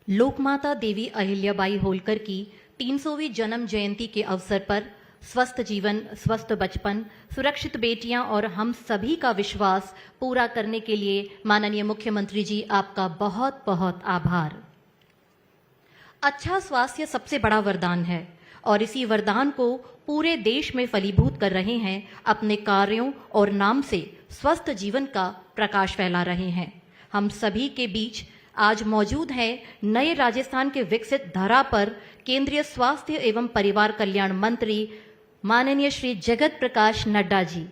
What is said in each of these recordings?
लोकमाता देवी अहिल्याबाई होलकर की 300वीं जन्म जयंती के अवसर पर स्वस्थ जीवन, स्वस्थ बचपन, सुरक्षित बेटियां और हम सभी का विश्वास पूरा करने के लिए माननीय मुख्यमंत्री जी आपका बहुत बहुत आभार। अच्छा स्वास्थ्य सबसे बड़ा वरदान है और इसी वरदान को पूरे देश में फलीभूत कर रहे हैं। अपने कार्यों और नाम से स्वस्थ जीवन का प्रकाश फैला रहे हैं। हम सभी के बीच आज मौजूद है नए राजस्थान के विकसित धरा पर केंद्रीय स्वास्थ्य एवं परिवार कल्याण मंत्री माननीय श्री जगत प्रकाश नड्डा जी।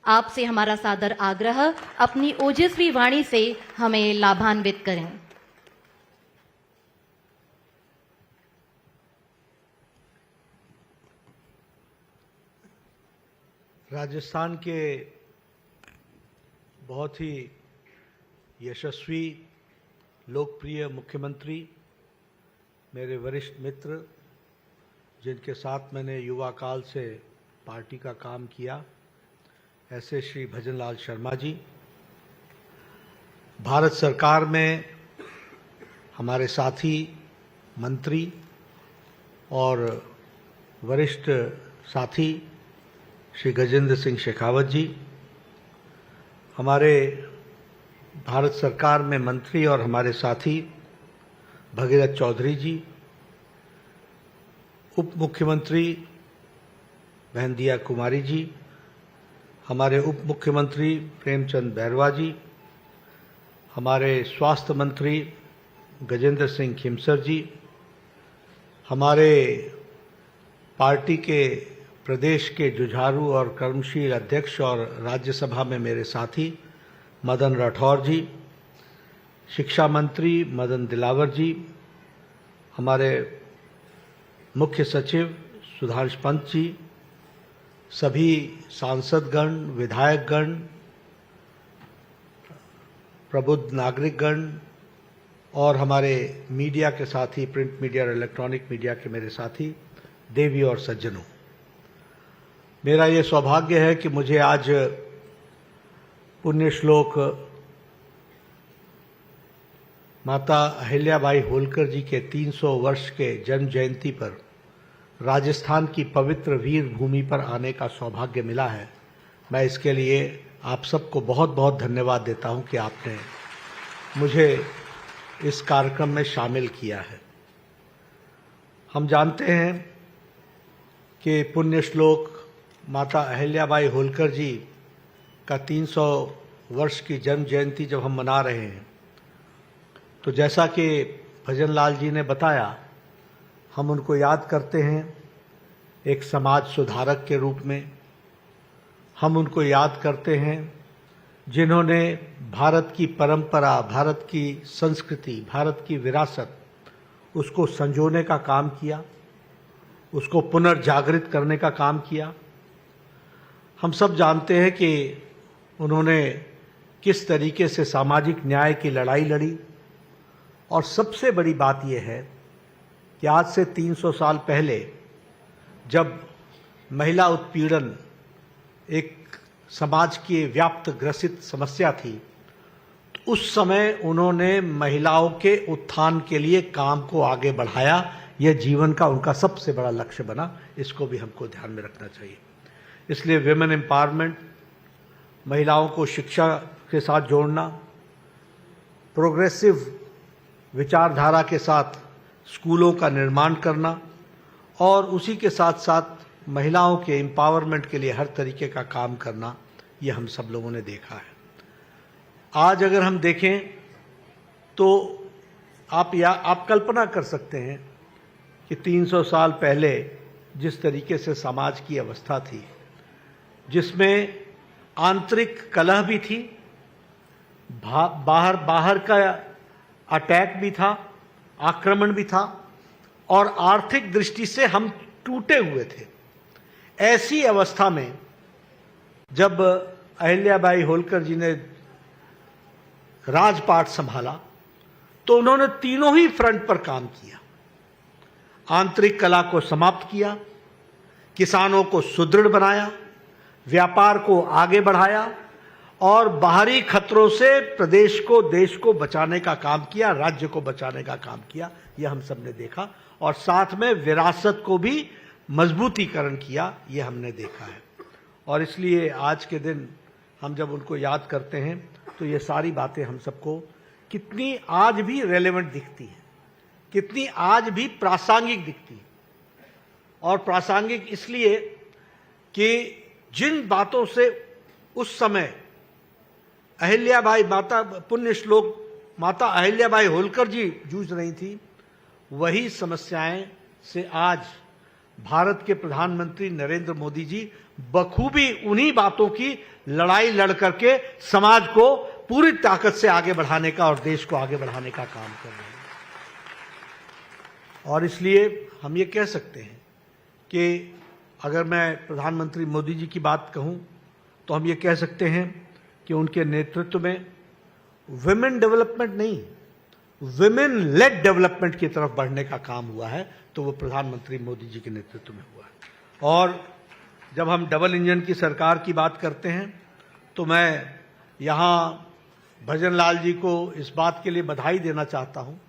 आपसे हमारा सादर आग्रह, अपनी ओजस्वी वाणी से हमें लाभान्वित करें। राजस्थान के बहुत ही यशस्वी लोकप्रिय मुख्यमंत्री, मेरे वरिष्ठ मित्र, जिनके साथ मैंने युवा काल से पार्टी का काम किया, ऐसे श्री भजनलाल शर्मा जी। भारत सरकार में हमारे साथी मंत्री और वरिष्ठ साथी श्री गजेंद्र सिंह शेखावत जी, हमारे भारत सरकार में मंत्री और हमारे साथी भगीरथ चौधरी जी, उप मुख्यमंत्री बहन दिया कुमारी जी, हमारे उप मुख्यमंत्री प्रेमचंद बैरवा जी, हमारे स्वास्थ्य मंत्री गजेंद्र सिंह खिमसर जी, हमारे पार्टी के प्रदेश के जुझारू और कर्मशील अध्यक्ष और राज्यसभा में मेरे साथी मदन राठौर जी, शिक्षा मंत्री मदन दिलावर जी, हमारे मुख्य सचिव सुधांश पंत जी, सभी सांसदगण, विधायकगण, प्रबुद्ध नागरिकगण और हमारे मीडिया के साथी, प्रिंट मीडिया और इलेक्ट्रॉनिक मीडिया के मेरे साथी, देवी और सज्जनों, मेरा ये सौभाग्य है कि मुझे आज पुण्य श्लोक माता अहिल्याबाई होलकर जी के 300 वर्ष के जन्म जयंती पर राजस्थान की पवित्र वीर भूमि पर आने का सौभाग्य मिला है। मैं इसके लिए आप सबको बहुत बहुत धन्यवाद देता हूं कि आपने मुझे इस कार्यक्रम में शामिल किया है। हम जानते हैं कि पुण्य श्लोक माता अहिल्याबाई होलकर जी का 300 वर्ष की जन्म जयंती जब हम मना रहे हैं, तो जैसा कि भजनलाल जी ने बताया, हम उनको याद करते हैं एक समाज सुधारक के रूप में। हम उनको याद करते हैं जिन्होंने भारत की परंपरा, भारत की संस्कृति, भारत की विरासत, उसको संजोने का काम किया, उसको पुनर्जागृत करने का काम किया। हम सब जानते हैं कि उन्होंने किस तरीके से सामाजिक न्याय की लड़ाई लड़ी, और सबसे बड़ी बात यह है कि आज से 300 साल पहले जब महिला उत्पीड़न एक समाज की व्याप्त ग्रसित समस्या थी, तो उस समय उन्होंने महिलाओं के उत्थान के लिए काम को आगे बढ़ाया। यह जीवन का उनका सबसे बड़ा लक्ष्य बना। इसको भी हमको ध्यान में रखना चाहिए। इसलिए विमेन एम्पावरमेंट, महिलाओं को शिक्षा के साथ जोड़ना, प्रोग्रेसिव विचारधारा के साथ स्कूलों का निर्माण करना और उसी के साथ साथ महिलाओं के एम्पावरमेंट के लिए हर तरीके का काम करना, ये हम सब लोगों ने देखा है। आज अगर हम देखें तो आप कल्पना कर सकते हैं कि 300 साल पहले जिस तरीके से समाज की अवस्था थी, जिसमें आंतरिक कलह भी थी, बाहर का अटैक भी था, आक्रमण भी था, और आर्थिक दृष्टि से हम टूटे हुए थे। ऐसी अवस्था में जब अहिल्याबाई होलकर जी ने राजपाट संभाला, तो उन्होंने तीनों ही फ्रंट पर काम किया। आंतरिक कलह को समाप्त किया, किसानों को सुदृढ़ बनाया, व्यापार को आगे बढ़ाया और बाहरी खतरों से प्रदेश को, देश को बचाने का काम किया, राज्य को बचाने का काम किया, यह हम सब ने देखा। और साथ में विरासत को भी मजबूतीकरण किया, यह हमने देखा है। और इसलिए आज के दिन हम जब उनको याद करते हैं तो ये सारी बातें हम सबको कितनी आज भी रेलेवेंट दिखती हैं, कितनी आज भी प्रासंगिक दिखती है। और प्रासंगिक इसलिए कि जिन बातों से उस समय अहिल्याबाई, माता पुण्य श्लोक माता अहिल्याबाई होलकर जी जूझ रही थी, वही समस्याएं से आज भारत के प्रधानमंत्री नरेंद्र मोदी जी बखूबी उन्हीं बातों की लड़ाई लड़ करके समाज को पूरी ताकत से आगे बढ़ाने का और देश को आगे बढ़ाने का काम कर रहे हैं। और इसलिए हम ये कह सकते हैं कि अगर मैं प्रधानमंत्री मोदी जी की बात कहूं तो हम ये कह सकते हैं कि उनके नेतृत्व में विमेन डेवलपमेंट नहीं, विमेन लेड डेवलपमेंट की तरफ बढ़ने का काम हुआ है, तो वो प्रधानमंत्री मोदी जी के नेतृत्व में हुआ है। और जब हम डबल इंजन की सरकार की बात करते हैं तो मैं यहाँ भजन लाल जी को इस बात के लिए बधाई देना चाहता हूँ।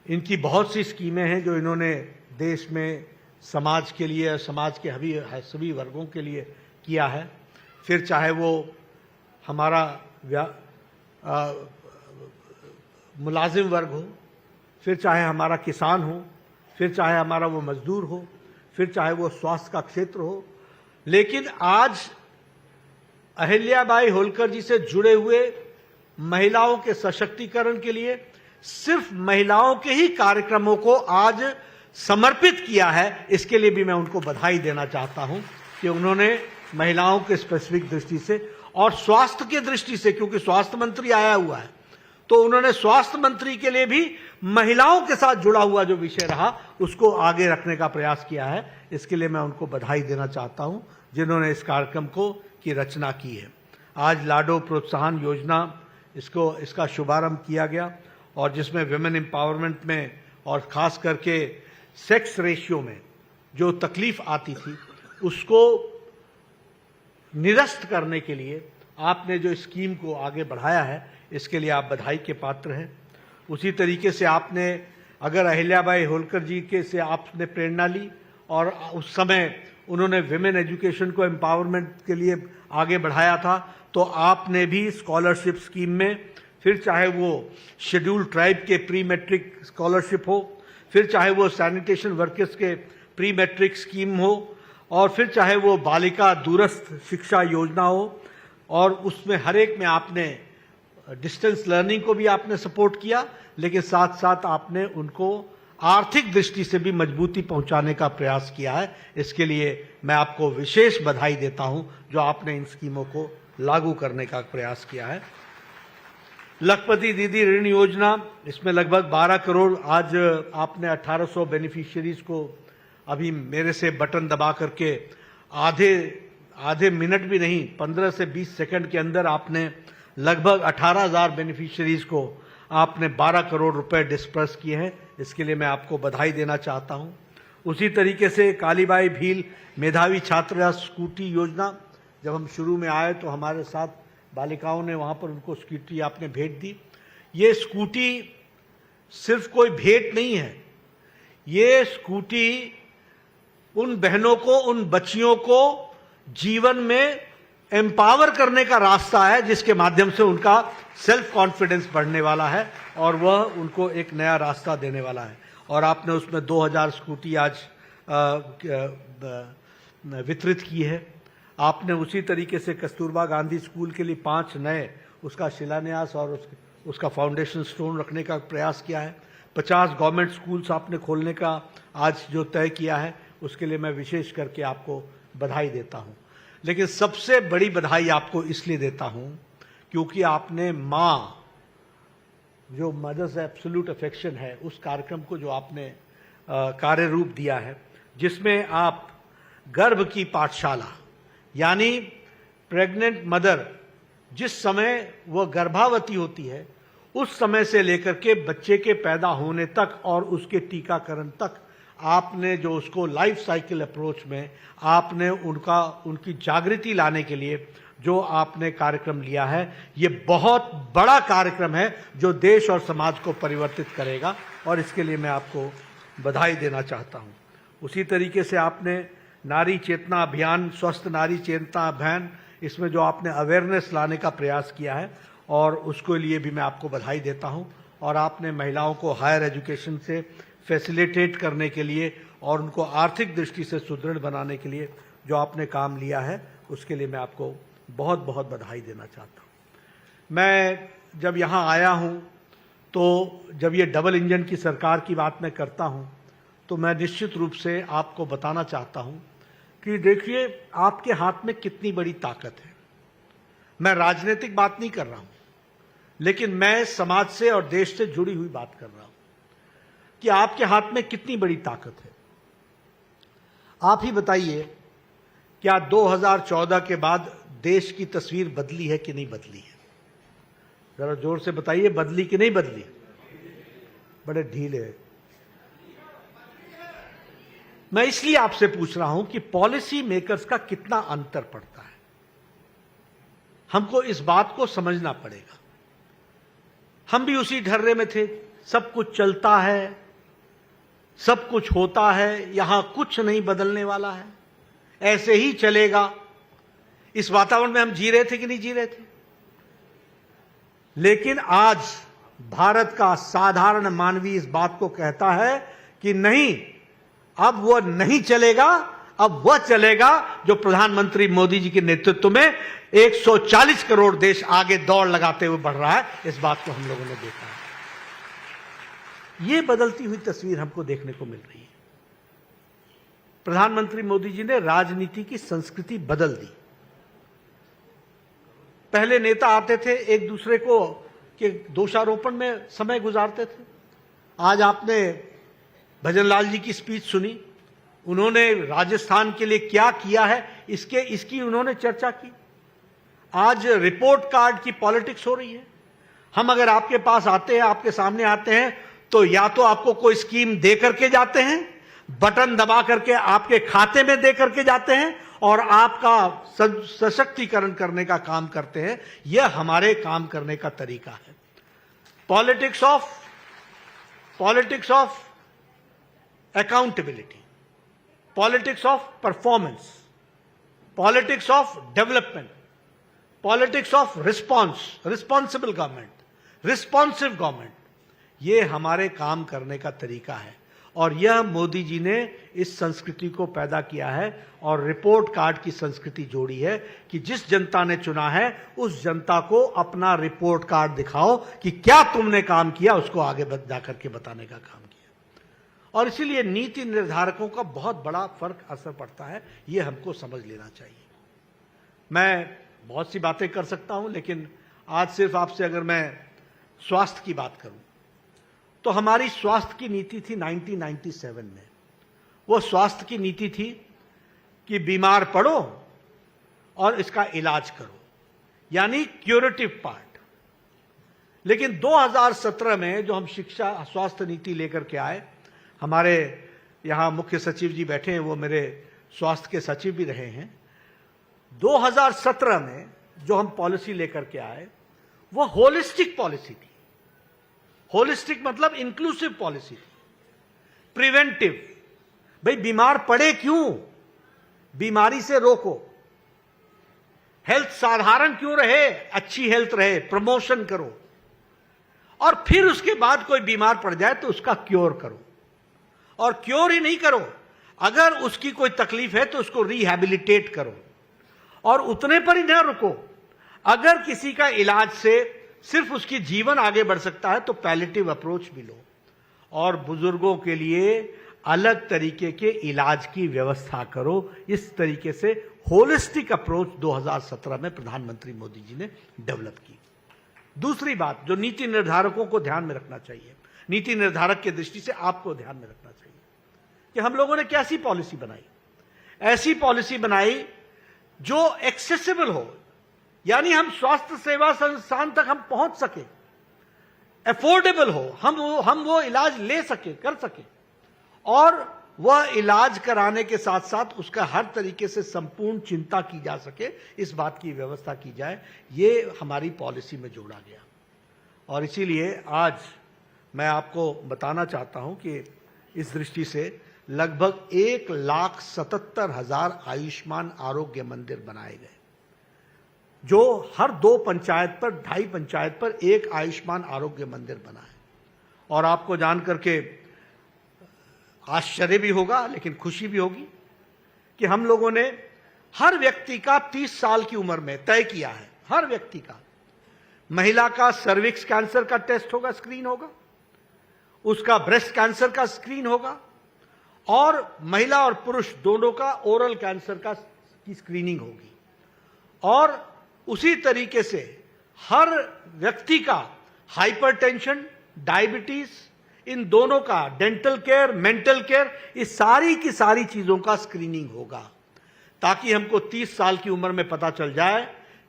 इनकी बहुत सी स्कीमें हैं जो इन्होंने देश में समाज के लिए, समाज के सभी वर्गों के लिए किया है। फिर चाहे वो हमारा मुलाजिम वर्ग हो, फिर चाहे हमारा किसान हो, फिर चाहे हमारा वो मजदूर हो, फिर चाहे वो स्वास्थ्य का क्षेत्र हो। लेकिन आज अहिल्याबाई होलकर जी से जुड़े हुए महिलाओं के सशक्तिकरण के लिए सिर्फ महिलाओं के ही कार्यक्रमों को आज समर्पित किया है। इसके लिए भी मैं उनको बधाई देना चाहता हूं कि उन्होंने महिलाओं के स्पेसिफिक दृष्टि से और स्वास्थ्य की दृष्टि से, क्योंकि स्वास्थ्य मंत्री आया हुआ है, तो उन्होंने स्वास्थ्य मंत्री के लिए भी महिलाओं के साथ जुड़ा हुआ जो विषय रहा उसको आगे रखने का प्रयास किया है। इसके लिए मैं उनको बधाई देना चाहता हूं जिन्होंने इस कार्यक्रम की रचना की है। आज लाडो प्रोत्साहन योजना इसका शुभारंभ किया गया और जिसमें विमेन एम्पावरमेंट में और खास करके सेक्स रेशियो में जो तकलीफ आती थी उसको निरस्त करने के लिए आपने जो स्कीम को आगे बढ़ाया है, इसके लिए आप बधाई के पात्र हैं। उसी तरीके से आपने अगर अहिल्याबाई होलकर जी के से आपने प्रेरणा ली और उस समय उन्होंने विमेन एजुकेशन को एम्पावरमेंट के लिए आगे बढ़ाया था, तो आपने भी स्कॉलरशिप स्कीम में, फिर चाहे वो शेड्यूल ट्राइब के प्री मैट्रिक स्कॉलरशिप हो, फिर चाहे वो सैनिटेशन वर्कर्स के प्री मैट्रिक स्कीम हो, और फिर चाहे वो बालिका दूरस्थ शिक्षा योजना हो, और उसमें हर एक में आपने डिस्टेंस लर्निंग को भी आपने सपोर्ट किया, लेकिन साथ साथ आपने उनको आर्थिक दृष्टि से भी मजबूती पहुंचाने का प्रयास किया है। इसके लिए मैं आपको विशेष बधाई देता हूं जो आपने इन स्कीमों को लागू करने का प्रयास किया है। लखपति दीदी ऋण योजना, इसमें लगभग 12 करोड़, आज आपने 1800 बेनिफिशियरीज को अभी मेरे से बटन दबा करके आधे मिनट भी नहीं, 15 से 20 सेकंड के अंदर आपने लगभग 18,000 बेनिफिशियरीज को आपने 12 करोड़ रुपए डिस्पर्स किए हैं। इसके लिए मैं आपको बधाई देना चाहता हूं। उसी तरीके से कालीबाई भील मेधावी छात्रा स्कूटी योजना, जब हम शुरू में आए तो हमारे साथ बालिकाओं ने वहां पर उनको स्कूटी आपने भेंट दी। ये स्कूटी सिर्फ कोई भेंट नहीं है, ये स्कूटी उन बहनों को, उन बच्चियों को जीवन में एम्पावर करने का रास्ता है, जिसके माध्यम से उनका सेल्फ कॉन्फिडेंस बढ़ने वाला है और वह उनको एक नया रास्ता देने वाला है। और आपने उसमें 2000 स्कूटी आज वितरित की है। आपने उसी तरीके से कस्तूरबा गांधी स्कूल के लिए 5 नए उसका शिलान्यास और उसका फाउंडेशन स्टोन रखने का प्रयास किया है। 50 गवर्नमेंट स्कूल्स आपने खोलने का आज जो तय किया है, उसके लिए मैं विशेष करके आपको बधाई देता हूं। लेकिन सबसे बड़ी बधाई आपको इसलिए देता हूं क्योंकि आपने माँ, जो मदर्स एब्सोल्यूट अफेक्शन है, उस कार्यक्रम को जो आपने कार्य रूप दिया है, जिसमें आप गर्भ की पाठशाला, यानी प्रेग्नेंट मदर जिस समय वह गर्भावती होती है उस समय से लेकर के बच्चे के पैदा होने तक और उसके टीकाकरण तक आपने जो उसको लाइफ साइकिल अप्रोच में आपने उनकी जागृति लाने के लिए जो आपने कार्यक्रम लिया है, ये बहुत बड़ा कार्यक्रम है जो देश और समाज को परिवर्तित करेगा, और इसके लिए मैं आपको बधाई देना चाहता हूं। उसी तरीके से आपने नारी चेतना अभियान, स्वस्थ नारी चेतना अभियान, इसमें जो आपने अवेयरनेस लाने का प्रयास किया है, और उसके लिए भी मैं आपको बधाई देता हूं। और आपने महिलाओं को हायर एजुकेशन से फैसिलिटेट करने के लिए और उनको आर्थिक दृष्टि से सुदृढ़ बनाने के लिए जो आपने काम लिया है, उसके लिए मैं आपको बहुत बहुत बधाई देना चाहता हूं। मैं जब यहां आया हूं, तो जब ये डबल इंजन की सरकार की बात मैं करता हूं, तो मैं निश्चित रूप से आपको बताना चाहता हूं कि देखिए आपके हाथ में कितनी बड़ी ताकत है। मैं राजनीतिक बात नहीं कर रहा हूं, लेकिन मैं समाज से और देश से जुड़ी हुई बात कर रहा हूं कि आपके हाथ में कितनी बड़ी ताकत है। आप ही बताइए, क्या 2014 के बाद देश की तस्वीर बदली है कि नहीं बदली है? जरा जोर से बताइए, बदली कि नहीं बदली? बड़े ढीले हैं। मैं इसलिए आपसे पूछ रहा हूं कि पॉलिसी मेकर्स का कितना अंतर पड़ता है। हमको इस बात को समझना पड़ेगा। हम भी उसी ढर्रे में थे, सब कुछ चलता है, सब कुछ होता है, यहां कुछ नहीं बदलने वाला है, ऐसे ही चलेगा। इस वातावरण में हम जी रहे थे कि नहीं जी रहे थे? लेकिन आज भारत का साधारण मानवी इस बात को कहता है कि नहीं, अब वह नहीं चलेगा, अब वह चलेगा जो प्रधानमंत्री मोदी जी के नेतृत्व में 140 करोड़ देश आगे दौड़ लगाते हुए बढ़ रहा है। इस बात को हम लोगों ने देखा है। यह बदलती हुई तस्वीर हमको देखने को मिल रही है। प्रधानमंत्री मोदी जी ने राजनीति की संस्कृति बदल दी। पहले नेता आते थे, एक दूसरे को के दोषारोपण में समय गुजारते थे। आज आपने भजनलाल जी की स्पीच सुनी, उन्होंने राजस्थान के लिए क्या किया है इसकी उन्होंने चर्चा की। आज रिपोर्ट कार्ड की पॉलिटिक्स हो रही है। हम अगर आपके पास आते हैं, आपके सामने आते हैं, तो या तो आपको कोई स्कीम दे करके जाते हैं, बटन दबा करके आपके खाते में दे करके जाते हैं और आपका सशक्तिकरण करने का काम करते हैं। यह हमारे काम करने का तरीका है। Politics of accountability, politics of performance, politics of development, politics of responsible government, responsive government, ये हमारे काम करने का तरीका है। और यह मोदी जी ने इस संस्कृति को पैदा किया है और रिपोर्ट कार्ड की संस्कृति जोड़ी है कि जिस जनता ने चुना है उस जनता को अपना रिपोर्ट कार्ड दिखाओ कि क्या तुमने काम किया, उसको आगे जाकर के बताने का काम किया। और इसीलिए नीति निर्धारकों का बहुत बड़ा फर्क असर पड़ता है, यह हमको समझ लेना चाहिए। मैं बहुत सी बातें कर सकता हूं, लेकिन आज सिर्फ आपसे अगर मैं स्वास्थ्य की बात करूं, तो हमारी स्वास्थ्य की नीति थी 1997 में। वो स्वास्थ्य की नीति थी कि बीमार पड़ो और इसका इलाज करो, यानी क्यूरेटिव पार्ट। लेकिन 2017 में जो हम शिक्षा स्वास्थ्य नीति लेकर के आए, हमारे यहां मुख्य सचिव जी बैठे हैं, वो मेरे स्वास्थ्य के सचिव भी रहे हैं। 2017 में जो हम पॉलिसी लेकर के आए, वो होलिस्टिक पॉलिसी थी। होलिस्टिक मतलब इंक्लूसिव पॉलिसी थी, प्रिवेंटिव। भाई बीमार पड़े क्यों, बीमारी से रोको। हेल्थ साधारण क्यों रहे, अच्छी हेल्थ रहे, प्रमोशन करो। और फिर उसके बाद कोई बीमार पड़ जाए तो उसका क्योर करो। और क्योर ही नहीं करो, अगर उसकी कोई तकलीफ है तो उसको रिहैबिलिटेट करो। और उतने पर ही न रुको, अगर किसी का इलाज से सिर्फ उसकी जीवन आगे बढ़ सकता है तो पैलेटिव अप्रोच भी लो। और बुजुर्गों के लिए अलग तरीके के इलाज की व्यवस्था करो। इस तरीके से होलिस्टिक अप्रोच 2017 में प्रधानमंत्री मोदी जी ने डेवलप की। दूसरी बात जो नीति निर्धारकों को ध्यान में रखना चाहिए, नीति निर्धारक की दृष्टि से आपको ध्यान में रखना चाहिए कि हम लोगों ने कैसी पॉलिसी बनाई। ऐसी पॉलिसी बनाई जो एक्सेसिबल हो, यानी हम स्वास्थ्य सेवा संस्थान तक हम पहुंच सके, अफोर्डेबल हो, हम वो इलाज ले सके, कर सके, और वह इलाज कराने के साथ साथ उसका हर तरीके से संपूर्ण चिंता की जा सके, इस बात की व्यवस्था की जाए। ये हमारी पॉलिसी में जोड़ा गया। और इसीलिए आज मैं आपको बताना चाहता हूं कि इस दृष्टि से लगभग 1,77,000 आयुष्मान आरोग्य मंदिर बनाए गए, जो हर 2 पंचायत पर 2.5 पंचायत पर एक आयुष्मान आरोग्य मंदिर बना है। और आपको जान करके आश्चर्य भी होगा, लेकिन खुशी भी होगी कि हम लोगों ने हर व्यक्ति का 30 साल की उम्र में तय किया है, हर व्यक्ति का। महिला का सर्विक्स कैंसर का टेस्ट होगा, स्क्रीन होगा, उसका ब्रेस्ट कैंसर का स्क्रीन होगा, और महिला और पुरुष दोनों का ओरल कैंसर की स्क्रीनिंग होगी। और उसी तरीके से हर व्यक्ति का हाइपरटेंशन, डायबिटीज, इन दोनों का, डेंटल केयर, मेंटल केयर, इस सारी की सारी चीजों का स्क्रीनिंग होगा, ताकि हमको 30 साल की उम्र में पता चल जाए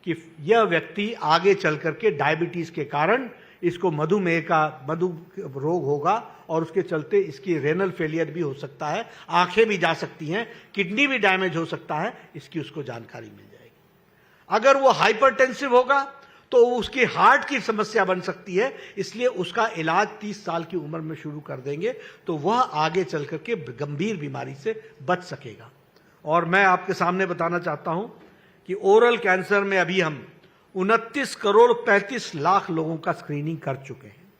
कि यह व्यक्ति आगे चल करके डायबिटीज के कारण इसको मधु रोग होगा, और उसके चलते इसकी रेनल फेलियर भी हो सकता है, आंखें भी जा सकती हैं, किडनी भी डैमेज हो सकता है, इसकी उसको जानकारी मिल जाएगी। अगर वो हाइपरटेंसिव होगा तो उसकी हार्ट की समस्या बन सकती है, इसलिए उसका इलाज 30 साल की उम्र में शुरू कर देंगे, तो वह आगे चल करके गंभीर बीमारी से बच सकेगा। और मैं आपके सामने बताना चाहता हूं कि ओरल कैंसर में अभी हम 29 करोड़ 35 लाख लोगों का स्क्रीनिंग कर चुके हैं,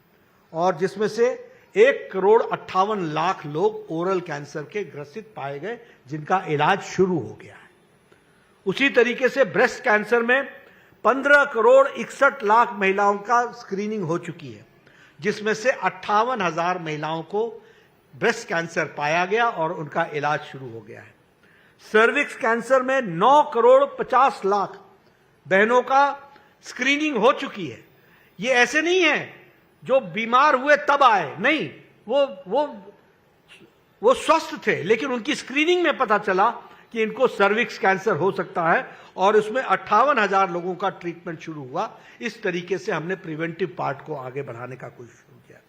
और जिसमें से 1 करोड़ 58 लाख लोग ओरल कैंसर के ग्रसित पाए गए, जिनका इलाज शुरू हो गया है। उसी तरीके से ब्रेस्ट कैंसर में 15 करोड़ 61 लाख महिलाओं का स्क्रीनिंग हो चुकी है, जिसमें से 58,000 महिलाओं को ब्रेस्ट कैंसर पाया गया और उनका इलाज शुरू हो गया है। सर्विक्स कैंसर में 9 करोड़ 50 लाख बहनों का स्क्रीनिंग हो चुकी है। ये ऐसे नहीं है जो बीमार हुए तब आए, नहीं, वो स्वस्थ थे, लेकिन उनकी स्क्रीनिंग में पता चला कि इनको सर्विक्स कैंसर हो सकता है, और उसमें 58,000 लोगों का ट्रीटमेंट शुरू हुआ। इस तरीके से हमने प्रिवेंटिव पार्ट को आगे बढ़ाने का कोशिश शुरू किया।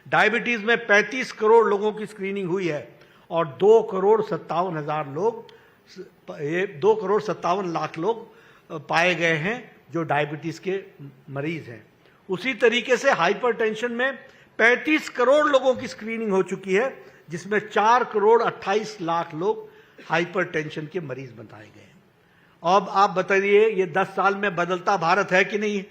डायबिटीज में 35 करोड़ लोगों की स्क्रीनिंग हुई है, और 2 करोड़ 57 लाख लोग पाए गए हैं जो डायबिटीज के मरीज हैं। उसी तरीके से हाइपरटेंशन में 35 करोड़ लोगों की स्क्रीनिंग हो चुकी है, जिसमें 4 करोड़ 28 लाख लोग हाइपरटेंशन के मरीज बताए गए हैं। अब आप बताइए, ये 10 साल में बदलता भारत है कि नहीं?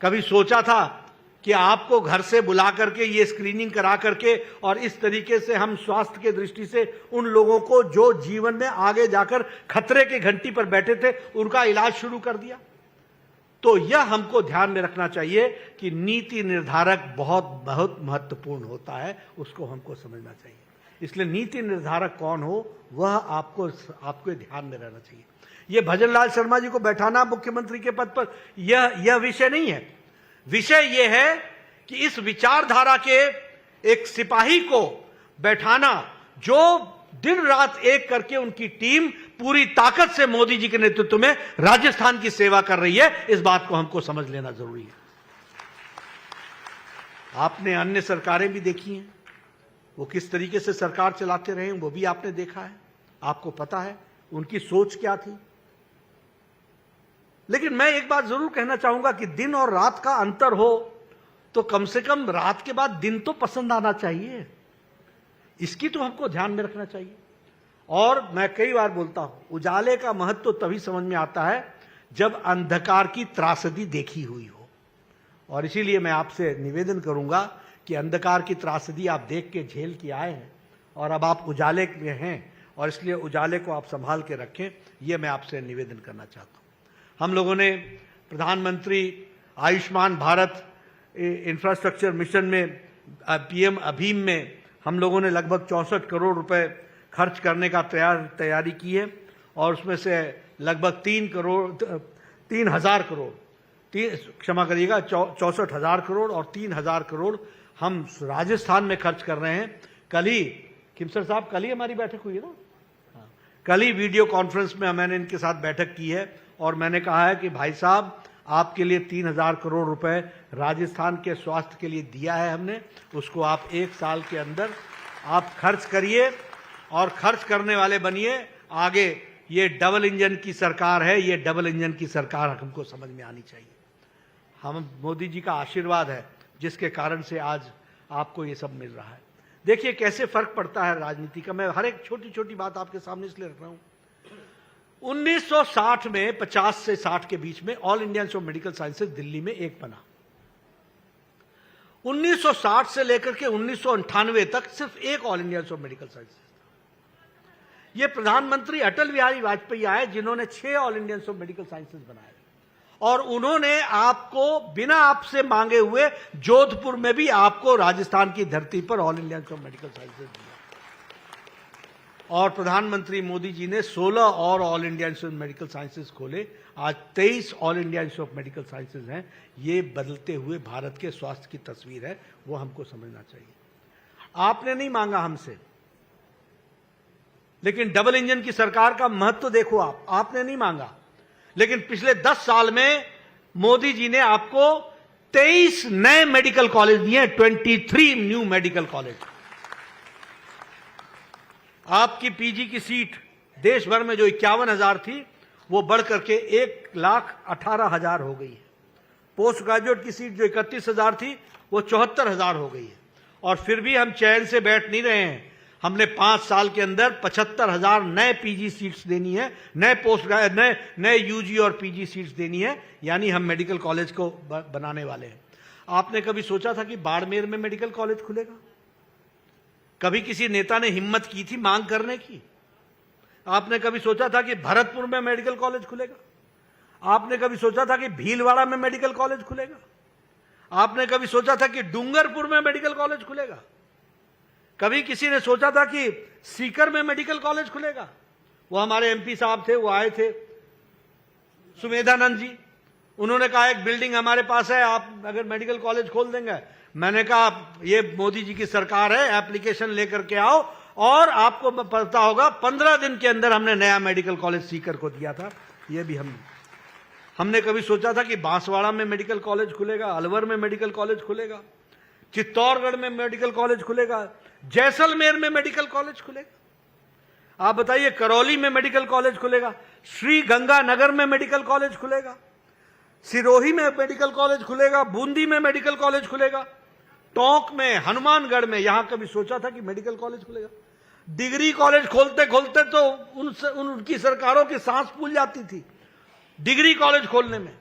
कभी सोचा था कि आपको घर से बुला करके ये स्क्रीनिंग करा करके, और इस तरीके से हम स्वास्थ्य के दृष्टि से उन लोगों को जो जीवन में आगे जाकर खतरे की घंटी पर बैठे थे, उनका इलाज शुरू कर दिया? तो यह हमको ध्यान में रखना चाहिए कि नीति निर्धारक बहुत बहुत महत्वपूर्ण होता है, उसको हमको समझना चाहिए। इसलिए नीति निर्धारक कौन हो, वह आपको ध्यान में रहना चाहिए। यह भजनलाल शर्मा जी को बैठाना मुख्यमंत्री के पद पर, यह विषय नहीं है। विषय यह है कि इस विचारधारा के एक सिपाही को बैठाना, जो दिन रात एक करके उनकी टीम पूरी ताकत से मोदी जी के नेतृत्व में राजस्थान की सेवा कर रही है, इस बात को हमको समझ लेना जरूरी है। आपने अन्य सरकारें भी देखी हैं, वो किस तरीके से सरकार चलाते रहे, वो भी आपने देखा है, आपको पता है उनकी सोच क्या थी। लेकिन मैं एक बात जरूर कहना चाहूंगा कि दिन और रात का अंतर हो तो कम से कम रात के बाद दिन तो पसंद आना चाहिए, इसकी तो हमको ध्यान में रखना चाहिए। और मैं कई बार बोलता हूं, उजाले का महत्व तभी समझ में आता है जब अंधकार की त्रासदी देखी हुई हो। और इसीलिए मैं आपसे निवेदन करूंगा कि अंधकार की त्रासदी आप देख के झेल के आए हैं, और अब आप उजाले में हैं, और इसलिए उजाले को आप संभाल के रखें, यह मैं आपसे निवेदन करना चाहता हूं। हम लोगों ने प्रधानमंत्री आयुष्मान भारत इंफ्रास्ट्रक्चर मिशन में, पीएम अभीम में हम लोगों ने लगभग 64 करोड़ रुपए खर्च करने का तैयारी की है, और उसमें से लगभग 3,000 करोड़, क्षमा करिएगा, 64,000 करोड़ और 3,000 करोड़ हम राजस्थान में खर्च कर रहे हैं। कल ही खिमसर साहब, कल ही हमारी बैठक हुई है ना, कल ही वीडियो कॉन्फ्रेंस में मैंने इनके साथ बैठक की है, और मैंने कहा है कि भाई साहब, आपके लिए 3,000 करोड़ रुपए राजस्थान के स्वास्थ्य के लिए दिया है हमने, उसको आप 1 साल के अंदर आप खर्च करिए और खर्च करने वाले बनिए। आगे ये डबल इंजन की सरकार है, ये डबल इंजन की सरकार हमको समझ में आनी चाहिए। हम मोदी जी का आशीर्वाद है जिसके कारण से आज आपको ये सब मिल रहा है। देखिए कैसे फर्क पड़ता है राजनीति का। मैं हर एक छोटी छोटी बात आपके सामने इसलिए रख रहा हूं। 1960 में 50 से 60 के बीच में all India institute of medical sciences Delhi में एक बना। 1960 से लेकर के 1998 तक सिर्फ एक all India institute of medical sciences था। यह प्रधानमंत्री अटल बिहारी वाजपेयी आए जिन्होंने 6 all India institute of medical sciences बनाए, और उन्होंने आपको बिना आपसे मांगे हुए जोधपुर में भी आपको राजस्थान की धरती पर all India institute of medical sciences दिया। और प्रधानमंत्री मोदी जी ने 16 और all India institute of medical sciences खोले। आज 23 all India institute of medical sciences हैं। ये बदलते हुए भारत के स्वास्थ्य की तस्वीर है, वो हमको समझना चाहिए। आपने नहीं मांगा हमसे, लेकिन डबल इंजन की सरकार का महत्व देखो। आपने नहीं मांगा, लेकिन पिछले 10 साल में मोदी जी ने आपको 23 नए मेडिकल कॉलेज दिए, 23 न्यू मेडिकल कॉलेज। आपकी पीजी की सीट देश भर में जो 51,000 थी वो बढ़ करके 1,18,000 हो गई है। पोस्ट ग्रेजुएट की सीट जो 31,000 थी वो 74,000 हो गई है। और फिर भी हम चैन से बैठ नहीं रहे हैं। हमने 5 साल के अंदर 75,000 नए पीजी सीट्स देनी है, नए यूजी और पीजी सीट्स देनी है, यानी हम मेडिकल कॉलेज को बनाने वाले हैं। आपने कभी सोचा था कि बाड़मेर में मेडिकल कॉलेज खुलेगा? कभी किसी नेता ने हिम्मत की थी मांग करने की? आपने कभी सोचा था कि भरतपुर में मेडिकल कॉलेज खुलेगा? आपने कभी सोचा था कि भीलवाड़ा में मेडिकल कॉलेज खुलेगा? आपने कभी सोचा था कि डूंगरपुर में मेडिकल कॉलेज खुलेगा? कभी किसी ने सोचा था कि सीकर में मेडिकल कॉलेज खुलेगा? वो हमारे एमपी साहब थे, वो आए थे, सुमेधानंद जी। उन्होंने कहा एक बिल्डिंग हमारे पास है, आप अगर मेडिकल कॉलेज खोल देंगे। मैंने कहा ये मोदी जी की सरकार है, एप्लीकेशन लेकर के आओ। और आपको पता होगा 15 दिन के अंदर हमने नया मेडिकल कॉलेज सीकर को दिया था। ये भी हमने कभी सोचा था कि बांसवाड़ा में मेडिकल कॉलेज खुलेगा, अलवर में मेडिकल कॉलेज खुलेगा, चित्तौड़गढ़ में मेडिकल कॉलेज खुलेगा, जैसलमेर में मेडिकल कॉलेज खुलेगा? आप बताइए, करौली में मेडिकल कॉलेज खुलेगा, श्री गंगानगर में मेडिकल कॉलेज खुलेगा, सिरोही में मेडिकल कॉलेज खुलेगा, बूंदी में मेडिकल कॉलेज खुलेगा, टोंक में, हनुमानगढ़ में। यहां कभी सोचा था कि मेडिकल कॉलेज खुलेगा? डिग्री कॉलेज खोलते खोलते तो उनकी सरकारों की सांस फूल जाती थी डिग्री कॉलेज खोलने में,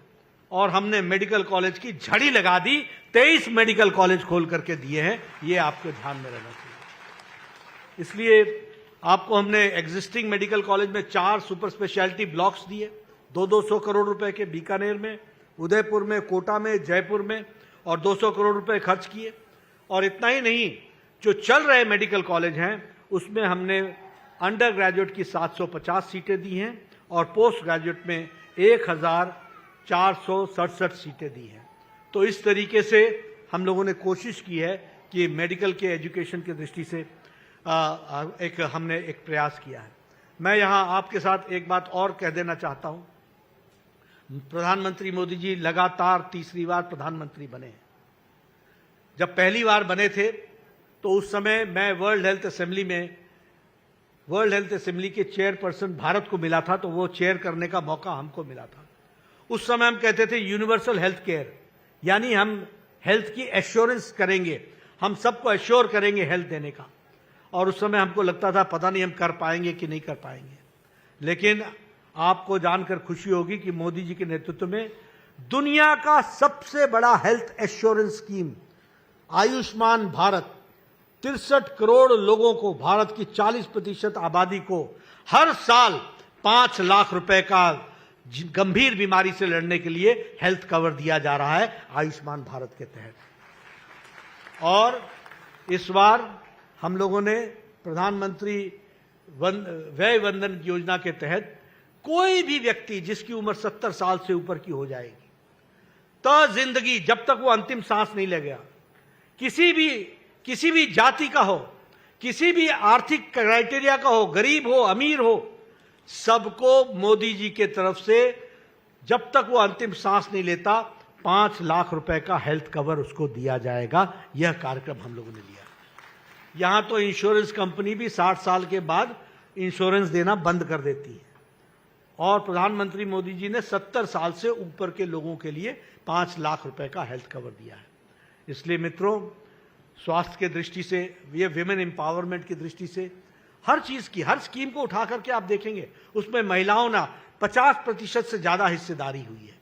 और हमने मेडिकल कॉलेज की झड़ी लगा दी। 23 मेडिकल कॉलेज खोल करके दिए हैं। ये आपको ध्यान में रहना चाहिए। इसलिए आपको हमने एग्जिस्टिंग मेडिकल कॉलेज में 4 सुपर स्पेशलिटी ब्लॉक्स दिए, 200 करोड़ रुपए के, बीकानेर में, उदयपुर में, कोटा में, जयपुर में, और 200 करोड़ रुपए खर्च किए। और इतना ही नहीं, जो चल रहे मेडिकल कॉलेज हैं उसमें हमने अंडर ग्रेजुएट की 750 सीटें दी हैं और पोस्ट ग्रेजुएट में 1,467 सीटें दी हैं। तो इस तरीके से हम लोगों ने कोशिश की है कि मेडिकल के एजुकेशन की दृष्टि से हमने एक प्रयास किया है। मैं यहां आपके साथ एक बात और कह देना चाहता हूं। प्रधानमंत्री मोदी जी लगातार तीसरी बार प्रधानमंत्री बने हैं। जब पहली बार बने थे तो उस समय मैं वर्ल्ड हेल्थ असेंबली के चेयरपर्सन भारत को मिला था, तो वो चेयर करने का मौका हमको मिला था। उस समय हम कहते थे यूनिवर्सल हेल्थ केयर, यानी हम हेल्थ की एश्योरेंस करेंगे, हम सबको एश्योर करेंगे हेल्थ देने का। और उस समय हमको लगता था पता नहीं हम कर पाएंगे कि नहीं कर पाएंगे। लेकिन आपको जानकर खुशी होगी कि मोदी जी के नेतृत्व में दुनिया का सबसे बड़ा health assurance scheme Ayushman Bharat 63 crore लोगों को, भारत की 40% आबादी को हर साल 5 लाख रुपए का गंभीर बीमारी से लड़ने के लिए हेल्थ कवर दिया जा रहा है आयुष्मान भारत के तहत। और इस बार हम लोगों ने प्रधानमंत्री व्यय वंदन योजना के तहत कोई भी व्यक्ति जिसकी उम्र 70 साल से ऊपर की हो जाएगी तो जिंदगी, जब तक वो अंतिम सांस नहीं ले गया, किसी भी जाति का हो, किसी भी आर्थिक क्राइटेरिया का हो, गरीब हो, अमीर हो, सबको मोदी जी के तरफ से जब तक वो अंतिम सांस नहीं लेता 5 लाख रुपए का हेल्थ कवर उसको दिया जाएगा। यह कार्यक्रम हम लोगों ने लिया। यहां तो इंश्योरेंस कंपनी भी 60 साल के बाद इंश्योरेंस देना बंद कर देती है। और प्रधानमंत्री मोदी जी ने 70 साल से ऊपर के लोगों के लिए 5 लाख रुपए का हेल्थ कवर दिया है। इसलिए मित्रों, स्वास्थ्य के दृष्टि से, ये विमेन एम्पावरमेंट की दृष्टि से, हर चीज की, हर स्कीम को उठा करके आप देखेंगे उसमें महिलाओं ना 50% से ज्यादा हिस्सेदारी हुई है।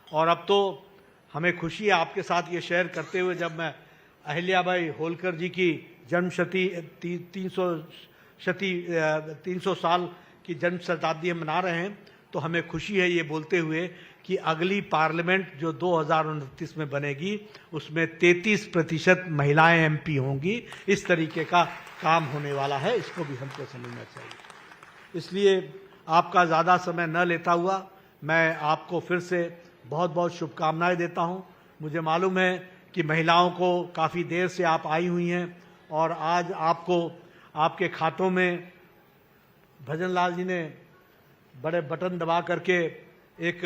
और अब तो हमें खुशी है आपके साथ ये शेयर करते हुए, जब मैं अहिल्याबाई होलकर जी की जन्म शती 300 साल की जन्म शताब्दी हम मना रहे हैं, तो हमें खुशी है ये बोलते हुए कि अगली पार्लियामेंट जो 2029 में बनेगी उसमें 33% महिलाएं एमपी होंगी। इस तरीके का काम होने वाला है, इसको भी हमको समझना चाहिए। इसलिए आपका ज़्यादा समय न लेता हुआ मैं आपको फिर से बहुत बहुत शुभकामनाएं देता हूं। मुझे मालूम है कि महिलाओं को काफ़ी देर से आप आई हुई हैं और आज आपको आपके खातों में भजन लाल जी ने बड़े बटन दबा करके एक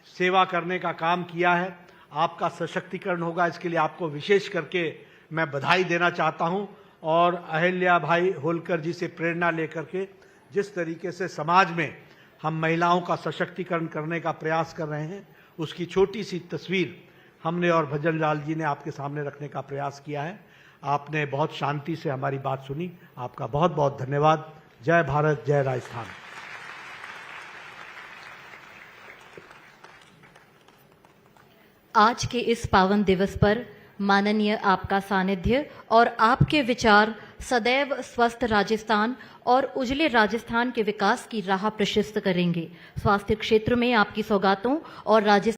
सेवा करने का काम किया है। आपका सशक्तिकरण होगा, इसके लिए आपको विशेष करके मैं बधाई देना चाहता हूं। और अहिल्या भाई होलकर जी से प्रेरणा लेकर के जिस तरीके से समाज में हम महिलाओं का सशक्तिकरण करने का प्रयास कर रहे हैं, उसकी छोटी सी तस्वीर हमने और भजन लाल जी ने आपके सामने रखने का प्रयास किया है। आपने बहुत शांति से हमारी बात सुनी, आपका बहुत बहुत धन्यवाद। जय भारत, जय राजस्थान। आज के इस पावन दिवस पर माननीय आपका सानिध्य और आपके विचार सदैव स्वस्थ राजस्थान और उजले राजस्थान के विकास की राह प्रशस्त करेंगे। स्वास्थ्य क्षेत्र में आपकी सौगातों और राजस्थान